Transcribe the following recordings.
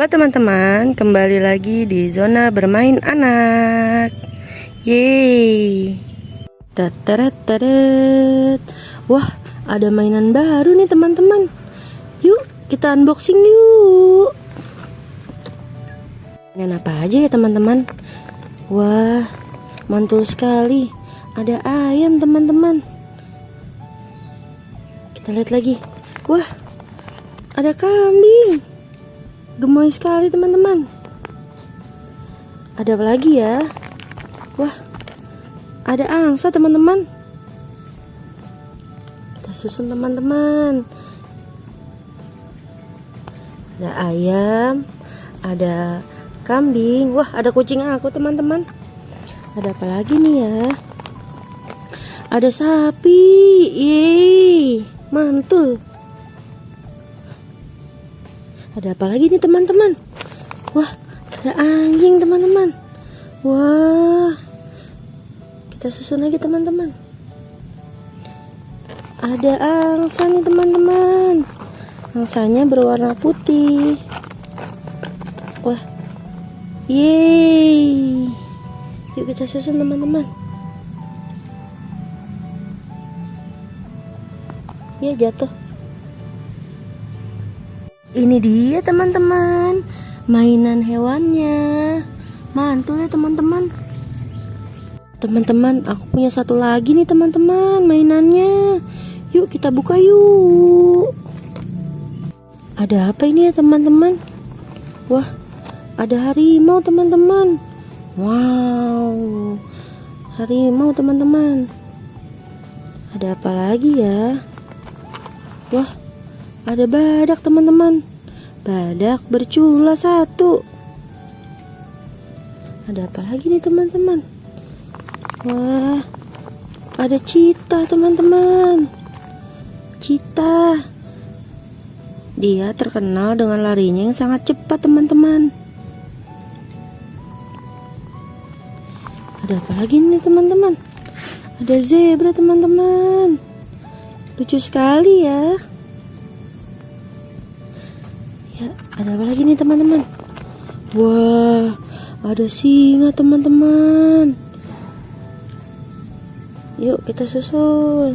Halo teman-teman, kembali lagi di zona bermain anak. Yeay. Tatarat. Wah, ada mainan baru nih teman-teman. Yuk, kita unboxing yuk. Mainan apa aja ya teman-teman? Wah, mantul sekali. Ada ayam teman-teman. Kita lihat lagi. Wah, ada kambing. Gemoy sekali teman-teman. Ada apa lagi ya? Wah, ada angsa teman-teman. Kita susun teman-teman. Ada ayam, ada kambing. Wah, ada kucing aku teman-teman. Ada apa lagi nih ya? Ada sapi. Yeay, mantul. Ada apa lagi nih teman-teman? Wah, ada anjing teman-teman. Wah, kita susun lagi teman-teman. Ada angsa nih teman-teman. Angsanya berwarna putih. Wah, yeay. Yuk kita susun teman-teman. Ya, jatuh. Ini dia teman-teman, mainan hewannya. Mantul ya teman-teman. Teman-teman, aku punya satu lagi nih teman-teman mainannya. Yuk kita buka yuk. Ada apa ini ya teman-teman? Wah, ada harimau teman-teman. Wow, harimau teman-teman. Ada apa lagi ya? Wah, ada badak teman-teman. Badak bercula satu. Ada apa lagi nih teman-teman? Wah, ada cheetah teman-teman. Cheetah. Dia terkenal dengan larinya yang sangat cepat teman-teman. Ada apa lagi nih teman-teman? Ada zebra teman-teman. Lucu sekali ya. Ya, ada apa lagi nih teman-teman? Wah, ada singa teman-teman. Yuk kita susun.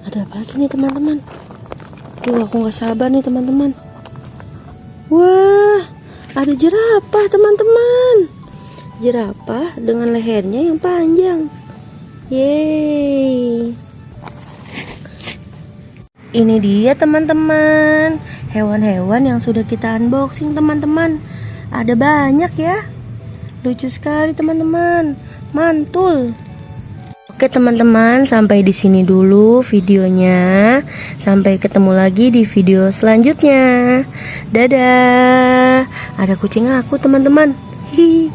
Ada apa lagi nih teman-teman? Duh, aku gak sabar nih teman-teman. Wah, ada jerapah teman-teman. Jerapah dengan lehernya yang panjang. Yeay. Ini dia teman-teman, hewan-hewan yang sudah kita unboxing teman-teman. Ada banyak ya. Lucu sekali teman-teman. Mantul. Oke teman-teman, sampai di sini dulu videonya. Sampai ketemu lagi di video selanjutnya. Dadah. Ada kucing aku teman-teman. Hihi.